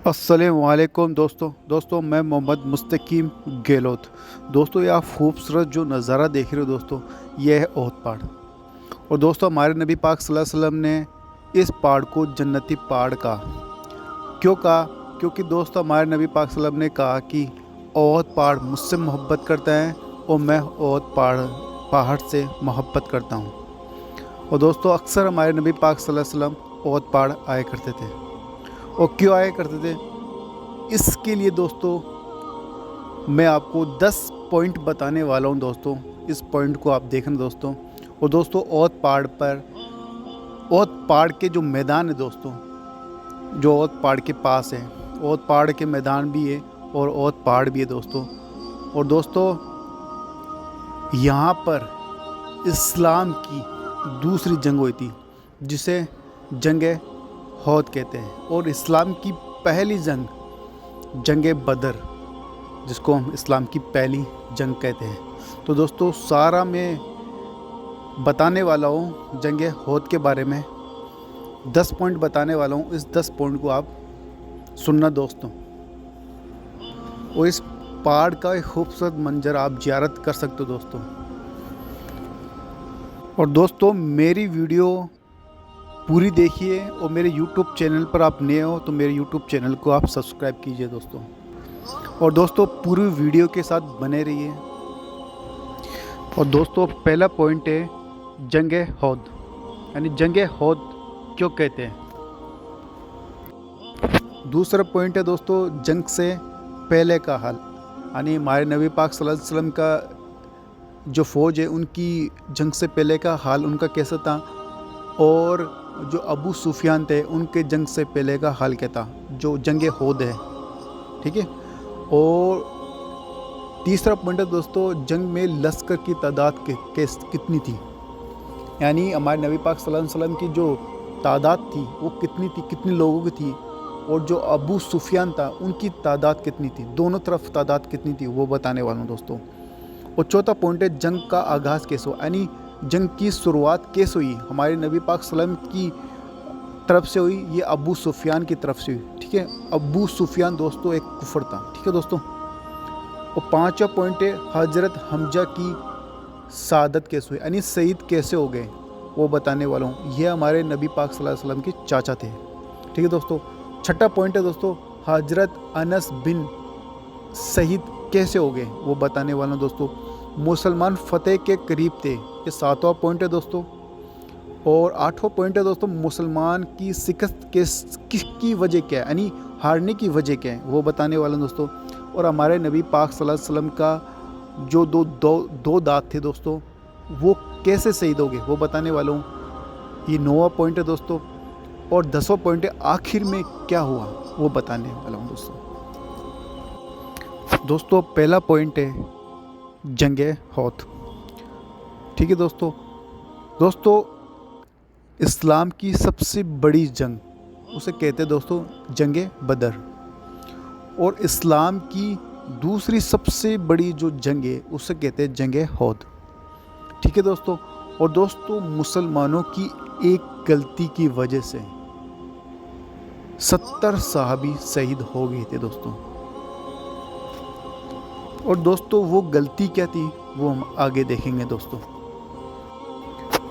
अस्सलामुअलैकुम दोस्तों मैं मोहम्मद मुस्तकीम गहलोत। दोस्तों ये आप खूबसूरत जो नज़ारा देख रहे हो दोस्तों, ये है ओहद पहाड़। और दोस्तों हमारे नबी पाक सल्लल्लाहु अलैहि वसल्लम ने इस पहाड़ को जन्नती पहाड़ कहा। क्यों कहा? क्योंकि दोस्तों हमारे नबी पाक सल्लल्लाहु अलैहि वसल्लम ने कहा कि ओहद पहाड़ मुझसे मोहब्बत करता है और मैं ओहद पहाड़ से मोहब्बत करता हूँ। और दोस्तों अक्सर हमारे नबी पाक सल्लल्लाहु अलैहि वसल्लम ओहद पहाड़ आया करते थे। और क्यों आया करते थे, इसके लिए दोस्तों मैं आपको 10 पॉइंट बताने वाला हूं दोस्तों। इस पॉइंट को आप देखना दोस्तों। और दोस्तों ओहद पहाड़ के जो मैदान है दोस्तों, जो ओहद पहाड़ के पास है, ओहद पहाड़ के मैदान भी है और ओहद पहाड़ भी है दोस्तों। और दोस्तों यहाँ पर इस्लाम की दूसरी जंग हुई थी, जिसे जंग ओहद कहते हैं। और इस्लाम की पहली जंग बदर, जिसको हम इस्लाम की पहली जंग कहते हैं। तो दोस्तों सारा मैं बताने वाला हूँ जंग ओहद के बारे में। 10 पॉइंट बताने वाला हूँ। इस 10 पॉइंट को आप सुनना दोस्तों। और इस पहाड़ का एक खूबसूरत मंजर आप ज़ियारत कर सकते हो दोस्तों। और दोस्तों मेरी वीडियो पूरी देखिए। और मेरे YouTube चैनल पर आप नए हो तो मेरे YouTube चैनल को आप सब्सक्राइब कीजिए दोस्तों। और दोस्तों पूरी वीडियो के साथ बने रहिए। और दोस्तों पहला पॉइंट है जंग ओहद, यानी जंग ओहद क्यों कहते हैं। दूसरा पॉइंट है दोस्तों जंग से पहले का हाल, यानी हमारे नबी पाक सल्लल्लाहु अलैहि वसल्लम का जो फ़ौज है उनकी जंग से पहले का हाल उनका कैसा था। और जो अबू सुफियान थे उनके जंग से पहले का हाल क्या था, जो जंग ओहद है। ठीक है। और तीसरा पॉइंट है दोस्तों जंग में लश्कर की तादाद कितनी थी, यानी हमारे नबी पाक सल्लल्लाहु अलैहि वसल्लम की जो तादाद थी वो कितनी थी, कितने लोगों की थी। और जो अबू सुफियान था उनकी तादाद कितनी थी, दोनों तरफ तादाद कितनी थी वो बताने वाला हूँ दोस्तों। और चौथा पॉइंट है जंग का आगाज़ कैसे हुआ, यानी जंग की शुरुआत कैसे हुई। हमारे नबी पाक सल्लल्लाहु अलैहि वसल्लम की तरफ से हुई, ये अबू सुफियान की तरफ से हुई। ठीक है। अबू सुफियान दोस्तों एक कुफर था। ठीक है दोस्तों। और पांचवा पॉइंट है हजरत हमजा की शहादत कैसे हुई, यानी शहीद कैसे हो गए वो बताने वाला हूँ। ये हमारे नबी पाक सल्लल्लाहु अलैहि वसल्लम के चाचा थे। ठीक है दोस्तों। छठा पॉइंट है दोस्तों हजरत अनस बिन शहीद कैसे हो गए वो बताने वाला हूँ दोस्तों। मुसलमान फतेह के करीब थे, ये 7वां पॉइंट है दोस्तों। और 8वां पॉइंट है दोस्तों मुसलमान की शिकस्त की वजह क्या है, यानी हारने की वजह क्या है वो बताने वाला हूँ दोस्तों। और हमारे नबी पाक सल्लल्लाहु अलैहि वसल्लम का जो दो दांत थे दोस्तों वो कैसे शहीद हो गए वो बताने वाला हूँ। ये 9वां पॉइंट है दोस्तों। और 10वां पॉइंट है आखिर में क्या हुआ वो बताने वाला हूँ दोस्तों। दोस्तों पहला पॉइंट है जंग ओहद। ठीक है दोस्तों इस्लाम की सबसे बड़ी जंग उसे कहते हैं दोस्तों जंग बदर। और इस्लाम की दूसरी सबसे बड़ी जो जंग है उसे कहते हैं जंग ओहद। ठीक है दोस्तों। और दोस्तों मुसलमानों की एक गलती की वजह से 70 सहाबी शहीद हो गए थे दोस्तों। और दोस्तों वो गलती क्या थी वो हम आगे देखेंगे दोस्तों।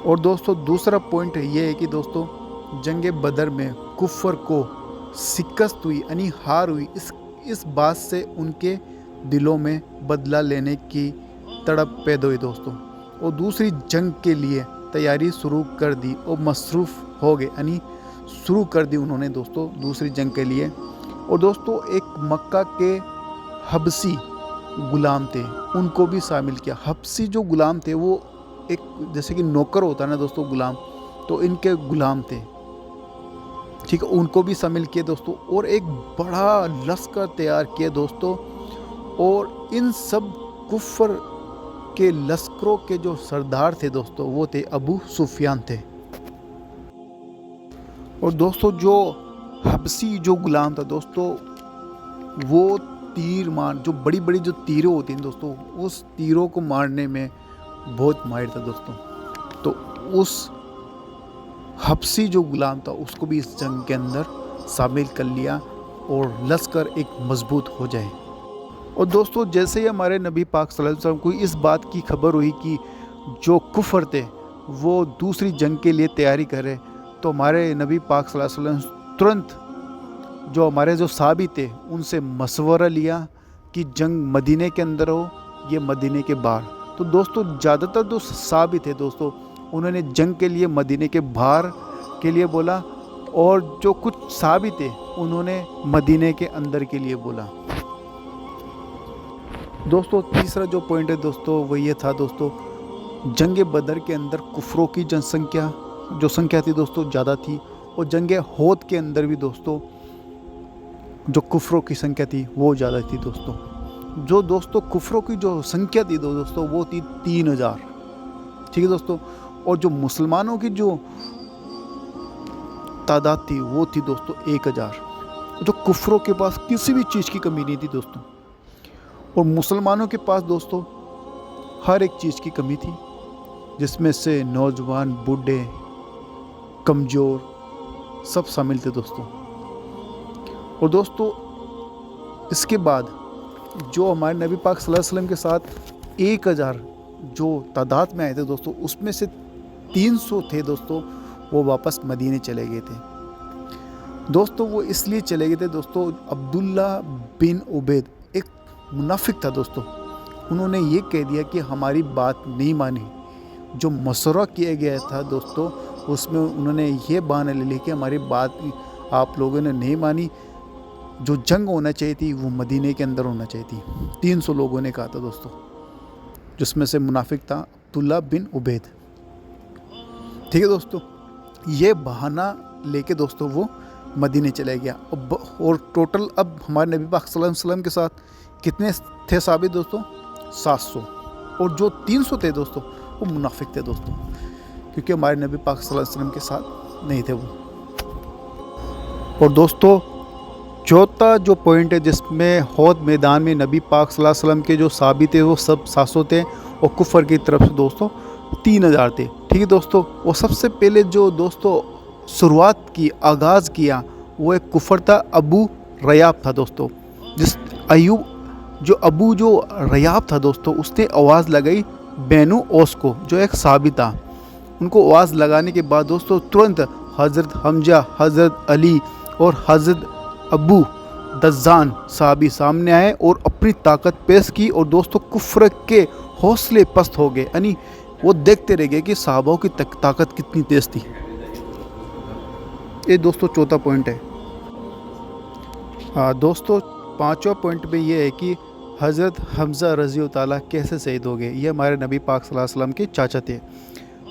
और दोस्तों दूसरा पॉइंट ये है कि दोस्तों जंग बदर में कुफर को शिकस्त हुई, यानी हार हुई। इस बात से उनके दिलों में बदला लेने की तड़प पैदा हुई दोस्तों। और दूसरी जंग के लिए तैयारी शुरू कर दी और मसरूफ़ हो गए, यानी शुरू कर दी उन्होंने दोस्तों दूसरी जंग के लिए। और दोस्तों एक मक्का के हबसी गुलाम थे, उनको भी शामिल किया। हबसी जो गुलाम थे वो एक जैसे कि नौकर होता है ना दोस्तों गुलाम, तो इनके गुलाम थे। ठीक है। उनको भी शामिल किए दोस्तों। और एक बड़ा लश्कर तैयार किया दोस्तों। और इन सब कुफर के लश्करों के जो सरदार थे दोस्तों वो थे अबू सुफियान थे। और दोस्तों जो हबसी जो गुलाम था दोस्तों वो तीर मार, जो बड़ी बड़ी जो तीरें होती हैं दोस्तों, उस तीरों को मारने में बहुत माहिर था दोस्तों। तो उस हबसी जो गुलाम था उसको भी इस जंग के अंदर शामिल कर लिया। اور لشکر ایک مضبوط ہو جائے۔ اور دوستو جیسے ہی ہمارے نبی پاک صلی اللہ علیہ وسلم کو اس بات کی خبر ہوئی کہ جو کفر تھے وہ دوسری جنگ کے لیے تیاری کرے، تو ہمارے نبی پاک صلی اللہ علیہ وسلم ترنت جو ہمارے جو صحابی تھے ان سے مشورہ لیا کہ جنگ مدینے کے اندر ہو یہ مدینے کے باہر۔ تو دوستو زیادہ تر جو صحابی تھے دوستو انہوں نے جنگ کے لیے مدینے کے باہر کے لیے بولا، اور جو کچھ صحابی تھے انہوں نے مدینے کے اندر کے لیے بولا۔ دوستو تیسرا جو پوائنٹ ہے دوستو وہ یہ تھا دوستو، جنگ بدر کے اندر کفروں کی جو سنکھیا تھی دوستو زیادہ تھی، اور جنگ احد کے اندر بھی دوستو جو کفروں کی سنکھیا تھی وہ زیادہ تھی دوستو۔ جو دوستو کفروں کی جو سنکھیا تھی دوستو وہ تھی 3000، ٹھیک ہے دوستو، اور جو مسلمانوں کی جو تعداد تھی وہ تھی دوستو 1000۔ جو کفروں کے پاس کسی بھی چیز کی کمی نہیں تھی دوستو، اور مسلمانوں کے پاس دوستو ہر ایک چیز کی کمی تھی، جس میں سے نوجوان، بوڑھے، کمزور سب شامل تھے دوستو۔ اور دوستو اس کے بعد جو ہمارے نبی پاک صلی اللہ علیہ وسلم کے ساتھ 1000 جو تعداد میں آئے تھے دوستو، اس میں سے 300 تھے دوستو وہ واپس مدینے چلے گئے تھے دوستو۔ وہ اس لیے چلے گئے تھے دوستو، عبداللہ بن عبید ایک منافق تھا دوستو، انہوں نے یہ کہہ دیا کہ ہماری بات نہیں مانی۔ جو مشورہ کیا گیا تھا دوستو اس میں انہوں نے یہ بہانہ لے لیا کہ ہماری بات آپ لوگوں نے نہیں مانی، جو جنگ ہونا چاہیے تھی وہ مدینے کے اندر ہونا چاہیے تھی۔ 300 لوگوں نے کہا تھا دوستو، جس میں سے منافق تھا عبداللہ بن عبید، ٹھیک ہے دوستو۔ یہ بہانہ لے کے دوستو وہ مدینے چلے گیا، اور ٹوٹل اب ہمارے نبی پاک صلی اللہ علیہ وسلم کے ساتھ کتنے تھے صحابی دوستو؟ 700، اور جو 300 تھے دوستو وہ منافق تھے دوستو، کیونکہ ہمارے نبی پاک صلی اللہ علیہ وسلم کے ساتھ نہیں تھے وہ۔ اور دوستو چوتھا جو پوائنٹ ہے جس میں احد میدان میں نبی پاک صلی اللہ علیہ وسلم کے جو صحابی تھے وہ سب 700 تھے، اور کفر کی طرف سے دوستو 3000 تھے، ٹھیک ہے دوستو۔ وہ سب سے پہلے جو دوستو شروعات کی، آغاز کیا، وہ ایک کفر تھا، ابو ریاب تھا دوستو۔ ابو ریاب تھا دوستو، اس نے آواز لگائی بینو اوس کو، جو ایک صحابی تھا۔ ان کو آواز لگانے کے بعد دوستو ترنت حضرت حمزہ، حضرت علی اور حضرت ابو دزان صحابی سامنے آئے اور اپنی طاقت پیش کی، اور دوستو کفر کے حوصلے پست ہو گئے، یعنی وہ دیکھتے رہ گئے کہ صحابوں کی طاقت کتنی تیز تھی۔ یہ دوستو چوتھا پوائنٹ ہے۔ دوستو پانچواں پوائنٹ میں یہ ہے کہ حضرت حمزہ رضی اللہ تعالیٰ کیسے شہید ہو گئے۔ یہ ہمارے نبی پاک صلی اللہ علیہ وسلم کے چاچا تھے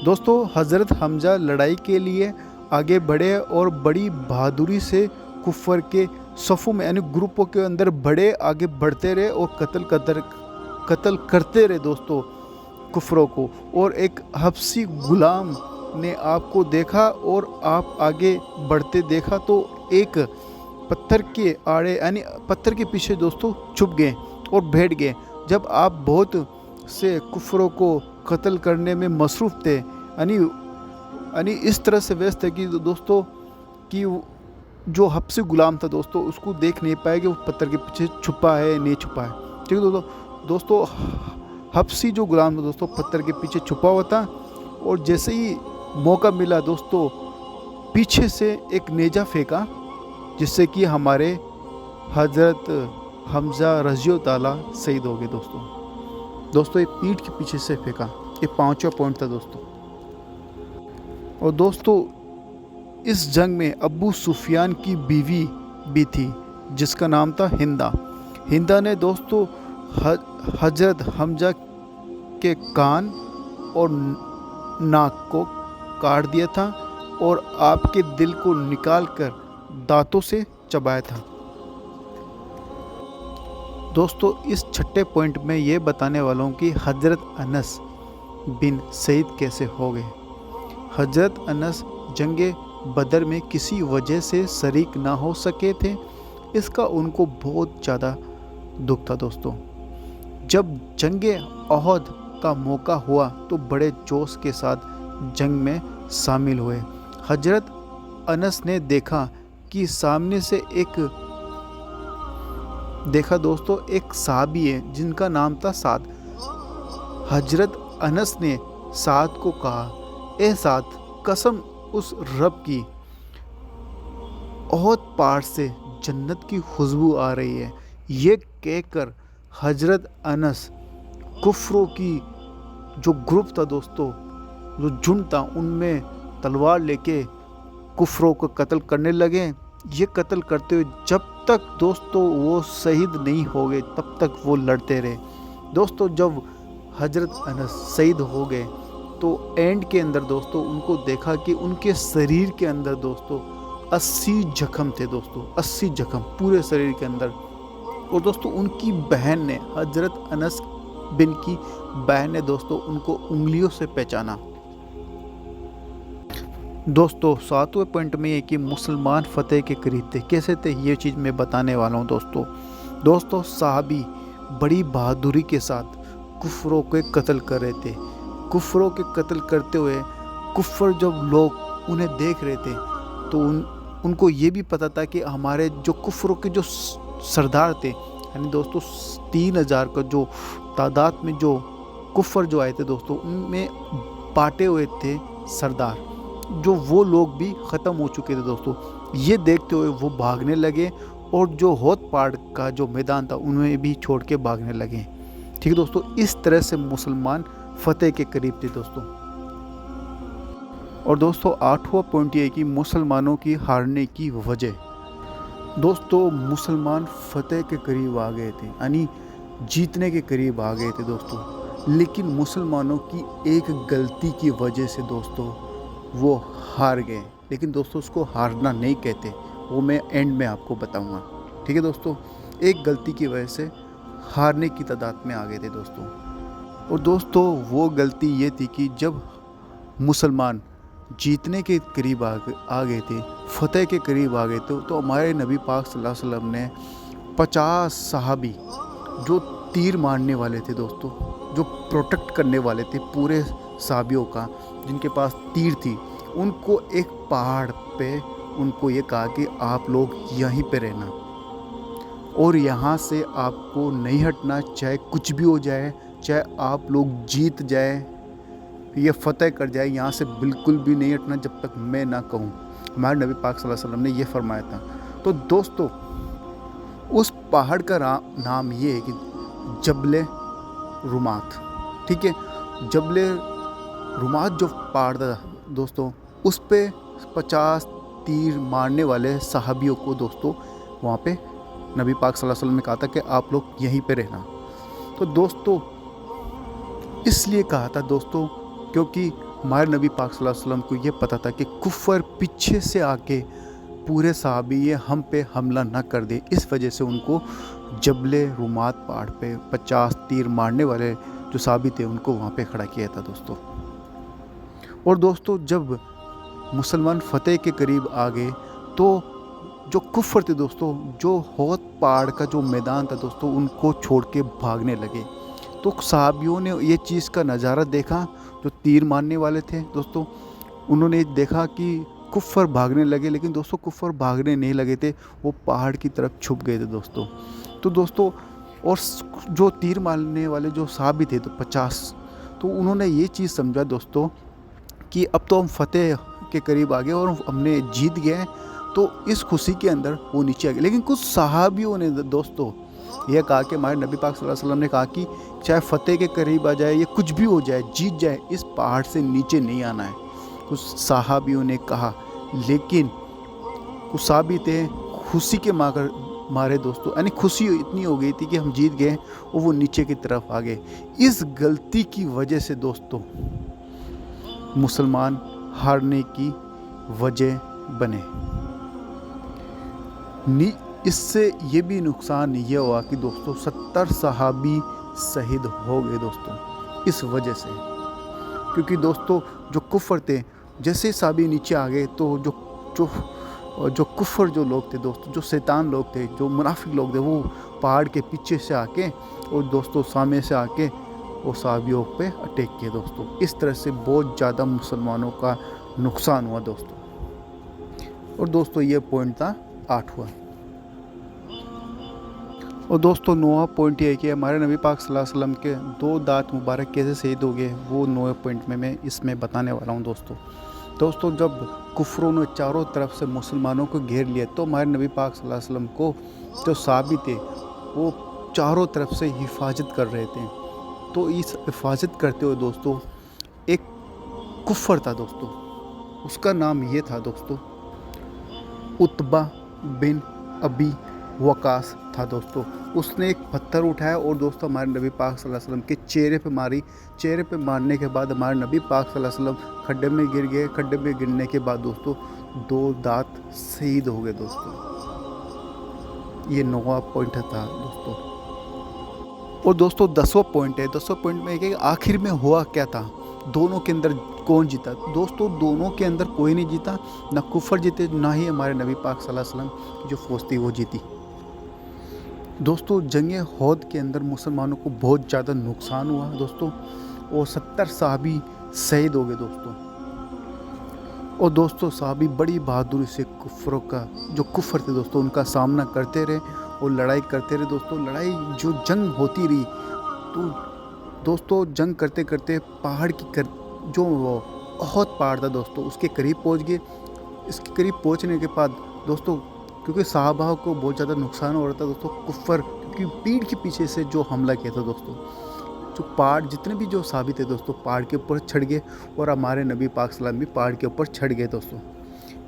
دوستو۔ حضرت حمزہ لڑائی کے لیے آگے بڑھے اور بڑی بہادری سے کفر کے صفوں میں، یعنی گروپوں کے اندر بڑے آگے بڑھتے رہے اور قتل کرتے رہے دوستو کفروں کو۔ اور ایک حبشی غلام نے آپ کو دیکھا اور آپ آگے بڑھتے دیکھا تو ایک پتھر کے آڑے، یعنی پتھر کے پیچھے دوستو چھپ گئے اور بیٹھ گئے۔ جب آپ بہت سے کفروں کو قتل کرنے میں مصروف تھے، یعنی اس طرح سے ویست تھے کہ دوستو کہ جو حبشی غلام تھا دوستو اس کو دیکھ نہیں پائے کہ وہ پتھر کے پیچھے چھپا ہے نہیں چھپا ہے، ٹھیک ہے دوستو۔ حبشی جو غلام تھا دوستو پتھر کے پیچھے چھپا ہوا تھا، اور جیسے ہی موقع ملا دوستو پیچھے سے ایک نیزہ پھینکا، جس سے کہ ہمارے حضرت حمزہ رضی اللہ تعالیٰ شہید ہو گئے دوستو۔ یہ پیٹھ کے پیچھے سے پھینکا۔ یہ پانچواں پوائنٹ تھا دوستو۔ اور دوستو اس جنگ میں ابو سفیان کی بیوی بھی تھی جس کا نام تھا ہندا نے دوستو حضرت حمزہ کے کان اور ناک کو کاٹ دیا تھا اور آپ کے دل کو نکال کر دانتوں سے چبایا تھا دوستو۔ اس چھٹے پوائنٹ میں یہ بتانے والا ہوں کہ حضرت انس بن شہید کیسے ہو گئے۔ حضرت انس جنگ بدر میں کسی وجہ سے شریک نہ ہو سکے تھے، اس کا ان کو بہت زیادہ دکھ تھا دوستو۔ جب جنگ احد کا موقع ہوا تو بڑے جوش کے ساتھ جنگ میں شامل ہوئے۔ حضرت انس نے دیکھا کہ سامنے سے ایک देखा दोस्तों, एक सहाबी है जिनका नाम था साद। हजरत अनस ने साद को कहा, ए साद, कसम उस रब की, ओहद पहाड़ से जन्नत की खुशबू आ रही है। ये कहकर हजरत अनस कुफ्रों की जो ग्रुप था दोस्तों, जो झुंड था, उनमें तलवार लेके कुफ्रों को कत्ल करने लगे। ये कत्ल करते हुए जब तक दोस्तों वो शहीद नहीं हो गए तब तक वो लड़ते रहे। दोस्तों जब हजरत अनस शहीद हो गए तो एंड के अंदर दोस्तों उनको देखा कि उनके शरीर के अंदर दोस्तों 80 जख्म थे दोस्तों, 80 जख्म पूरे शरीर के अंदर। और दोस्तों उनकी बहन ने, हजरत अनस बिन की बहन ने दोस्तों उनको उंगलियों से पहचाना। दोस्तों 7वें पॉइंट में ये कि मुसलमान फतेह के करीब थे। कैसे थे ये चीज़ मैं बताने वाला हूँ दोस्तों सहाबी बड़ी बहादुरी के साथ कुफ्रों के कत्ल कर रहे थे। कुफ्रों के कत्ल करते हुए कुफ्र जब लोग उन्हें देख रहे थे तो उनको ये भी पता था कि हमारे जो कुफ्रों के जो सरदार थे, यानी दोस्तों 3000 का जो तादाद में जो कुफ्र जो आए थे दोस्तों, उनमें बांटे हुए थे सरदार, जो वो लोग भी ख़त्म हो चुके थे दोस्तों। ये देखते हुए वो भागने लगे और जो होत पहाड़ का जो मैदान था उनमें भी छोड़ के भागने लगे। ठीक है दोस्तों, इस तरह से मुसलमान फतेह के करीब थे दोस्तों। और दोस्तों 8वां पॉइंट ये है कि मुसलमानों की हारने की वजह। दोस्तों मुसलमान फतेह के करीब आ गए थे, यानी जीतने के करीब आ गए थे दोस्तों, लेकिन मुसलमानों की एक गलती की वजह से दोस्तों वो हार गए। लेकिन दोस्तों उसको हारना नहीं कहते, वो मैं एंड में आपको बताऊंगा। ठीक है दोस्तों, एक गलती की वजह से हारने की तादाद में आ गए थे दोस्तों। और दोस्तों वो गलती ये थी कि जब मुसलमान जीतने के करीब आ गए थे, फतेह के करीब आ गए थे, तो हमारे नबी पाक सल्लल्लाहु अलैहि वसल्लम ने 50 सहाबी जो तीर मारने वाले थे दोस्तों, जो प्रोटेक्ट करने वाले थे पूरे सहाबियों का, जिनके पास तीर थी, उनको एक पहाड़ पे उनको ये कहा कि आप लोग यहीं पे रहना और यहाँ से आपको नहीं हटना, चाहे कुछ भी हो जाए, चाहे आप लोग जीत जाए, ये फतेह कर जाए, यहाँ से बिल्कुल भी नहीं हटना जब तक मैं ना कहूँ। हमारे नबी पाक सल्लल्लाहु अलैहि वसल्लम ने ये फरमाया था। तो दोस्तों उस पहाड़ का नाम ये है कि जबले रुमात। ठीक है, जबले रुमात जो पहाड़ था दोस्तों, उस पे 50 तीर मारने वाले सहाबियों को दोस्तों वहाँ पे नबी पाक सल्लल्लाहु अलैहि वसल्लम ने कहा था कि आप लोग यहीं पे रहना। तो दोस्तों इसलिए कहा था दोस्तों क्योंकि हमारे नबी पाक सल्लल्लाहु अलैहि वसल्लम को ये पता था कि कुफर पीछे से आके पूरे सहाबी ये हम पे हमला ना कर दे, इस वजह से उनको जबले रुमात पहाड़ पे 50 तीर मारने वाले जो सहाबी थे उनको वहाँ पे खड़ा किया था दोस्तों। और दोस्तों जब मुसलमान फतेह के करीब आ गए तो जो कुफर थे दोस्तों, जो होत पहाड़ का जो मैदान था दोस्तों, उनको छोड़ के भागने लगे। तो सहाबियों ने ये चीज़ का नज़ारा देखा, जो तीर मारने वाले थे दोस्तों, उन्होंने देखा कि कुफर भागने लगे, लेकिन दोस्तों कुफर भागने नहीं लगे थे, वो पहाड़ की तरफ छुप गए थे दोस्तों। तो दोस्तों और जो तीर मारने वाले जो सहाबी थे तो 50, तो उन्होंने ये चीज़ समझा दोस्तों कि अब तो हम फतेह के करीब आ गए और हमने जीत गए, तो इस खुशी के अंदर वो नीचे आ गए। लेकिन कुछ सहाबियों ने दोस्तों यह कहा कि हमारे नबी पाक सल्लल्लाहु अलैहि वसल्लम ने कहा कि चाहे फतेह के करीब आ जाए या कुछ भी हो जाए, जीत जाए, इस पहाड़ से नीचे नहीं आना है, कुछ सहाबियों ने कहा। लेकिन कुछ सहाबी थे खुशी के मारे दोस्तों, यानी खुशी इतनी हो गई थी कि हम जीत गए और वो नीचे की तरफ आ गए। इस गलती की वजह से दोस्तों मुसलमान हारने की वजह बने। इससे ये भी नुकसान ये हुआ कि दोस्तों 70 सहाबी शहीद हो गए दोस्तों इस वजह से, क्योंकि दोस्तों जो कुफर थे, जैसे सहाबी नीचे आ गए तो जो कुफर जो लोग थे दोस्तों, जो शैतान लोग थे, जो मुनाफिक लोग थे, वो पहाड़ के पीछे से आके और दोस्तों सामने से आके वो सहाबियों पे अटैक किए दोस्तों। इस तरह से बहुत ज़्यादा मुसलमानों का नुकसान हुआ दोस्तों। और दोस्तों ये पॉइंट था 8वां। اور دوستوں 9واں پوائنٹ یہ ہے کہ ہمارے نبی پاک صلی اللہ علیہ وسلم کے 2 دانت مبارک کیسے شہید ہو گئے، وہ 9ویں پوائنٹ میں اس میں بتانے والا ہوں دوستوں جب کفروں نے چاروں طرف سے مسلمانوں کو گھیر لیا تو ہمارے نبی پاک صلی اللہ علیہ وسلم کو جو صحابی تھے وہ چاروں طرف سے حفاظت کر رہے تھے۔ تو اس حفاظت کرتے ہوئے دوستوں ایک کفر تھا دوستوں، اس کا نام یہ تھا دوستوں عتبہ بن ابی وقاص تھا دوستوں۔ اس نے ایک پتھر اٹھایا اور دوستوں ہمارے نبی پاک صلی اللہ علیہ وسلم کے چہرے پہ ماری۔ چہرے پہ مارنے کے بعد ہمارے نبی پاک صلی اللہ علیہ وسلم کھڈے میں گر گئے۔ کھڈے میں گرنے کے بعد دوستوں 2 دانت شہید ہو گئے دوستوں۔ یہ 9واں پوائنٹ تھا دوستوں۔ اور دوستوں 10واں پوائنٹ ہے۔ 10واں پوائنٹ میں کہ آخر میں ہوا کیا تھا، دونوں کے اندر کون جیتا؟ دوستوں دونوں کے اندر کوئی نہیں جیتا، نہ کفر جیتے نہ ہی ہمارے نبی پاک صلی اللہ علیہ وسلم کی جو فوج تھی وہ جیتی۔ دوستوں جنگ احد کے اندر مسلمانوں کو بہت زیادہ نقصان ہوا دوستوں، اور 70 صحابی شہید ہو گئے دوستوں۔ اور دوستوں صحابی بڑی بہادری سے کفروں کا جو کفر تھے دوستوں ان کا سامنا کرتے رہے اور لڑائی کرتے رہے دوستوں۔ لڑائی جو جنگ ہوتی رہی تو دوستوں جنگ کرتے کرتے پہاڑ کی جو احد پہاڑ تھا دوستوں اس کے قریب پہنچ گئے۔ اس کے قریب پہنچنے کے بعد دوستوں کیونکہ صحابہ کو بہت زیادہ نقصان ہو رہا تھا دوستوں، کفر کیونکہ پیڑ کے پیچھے سے جو حملہ کیا تھا دوستوں، جو پہاڑ جتنے بھی جو صحابی تھے دوستوں پہاڑ کے اوپر چڑھ گئے، اور ہمارے نبی پاک صلی اللہ علیہ وسلم بھی پہاڑ کے اوپر چڑھ گئے دوستوں۔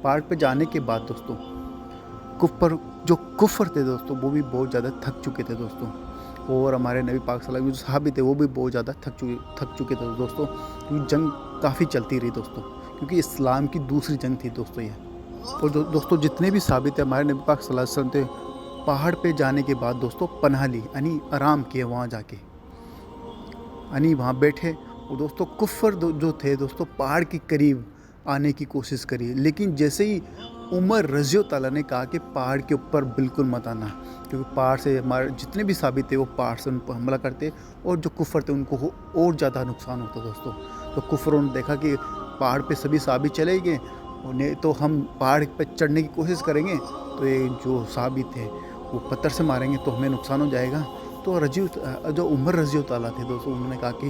پہاڑ پہ جانے کے بعد دوستوں کفر تھے دوستوں وہ بھی بہت زیادہ تھک چکے تھے دوستوں، اور ہمارے نبی پاک صلی اللہ علیہ وسلم جو صحابی تھے وہ بھی بہت زیادہ تھک چکے تھے دوستوں۔ یہ جنگ کافی چلتی رہی دوستوں، کیونکہ اسلام کی دوسری جنگ تھی دوستوں یہ۔ اور دوستوں جتنے بھی صحابی تھے ہمارے نبی پاک صلی اللہ علیہ وسلم تھے پہاڑ پہ جانے کے بعد دوستوں پناہ لی، یعنی آرام کیے وہاں جا کے، یعنی وہاں بیٹھے۔ اور دوستوں کفر جو تھے دوستوں پہاڑ کے قریب آنے کی کوشش کری، لیکن جیسے ہی عمر رضی اللہ تعالیٰ نے کہا کہ پہاڑ کے اوپر بالکل مت آنا، کیونکہ پہاڑ سے ہمارے جتنے بھی صحابی تھے وہ پہاڑ سے ان پر حملہ کرتے، اور جو کفر تھے ان کو اور زیادہ نقصان ہوتا دوستوں۔ تو کفروں نے دیکھا کہ پہاڑ پہ سبھی صحابی چلے گئے، نہیں تو ہم پہاڑ پہ چڑھنے کی کوشش کریں گے تو یہ جو صحابی تھے وہ پتھر سے ماریں گے تو ہمیں نقصان ہو جائے گا۔ تو جو عمر رضی اللہ تعالیٰ تھے دوستوں انہوں نے کہا کہ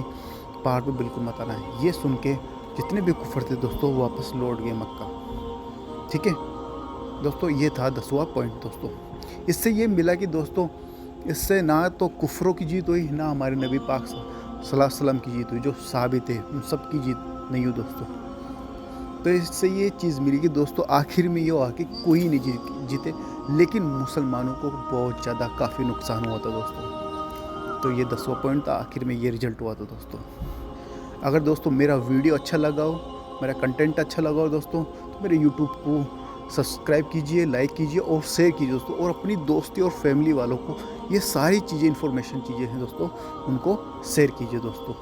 پہاڑ پہ بالکل مت آنا ہے۔ یہ سن کے جتنے بھی کفر تھے دوستوں واپس لوٹ گئے مکہ۔ ٹھیک ہے دوستوں، یہ تھا 10واں پوائنٹ دوستوں۔ اس سے یہ ملا کہ دوستوں اس سے نہ تو کفروں کی جیت ہوئی نہ ہمارے نبی پاک صلی اللہ علیہ وسلم کی جیت ہوئی، جو صحابی تھے ان سب کی جیت نہیں ہوئی دوستوں۔ تو اس سے یہ چیز ملی کہ دوستوں آخر میں یہ ہوا کہ کوئی نہیں جیتے، لیکن مسلمانوں کو بہت زیادہ کافی نقصان ہوا تھا دوستوں۔ تو یہ 10واں پوائنٹ تھا، آخر میں یہ رزلٹ ہوا تھا دوستوں۔ اگر دوستوں میرا ویڈیو اچھا لگا ہو، میرا کنٹینٹ اچھا لگا ہو دوستوں، تو میرے یوٹیوب کو سبسکرائب کیجئے، لائک کیجئے اور شیئر کیجئے دوستوں، اور اپنی دوستی اور فیملی والوں کو یہ ساری چیزیں انفارمیشن چیزیں ہیں دوستوں ان کو شیئر کیجئے دوستوں۔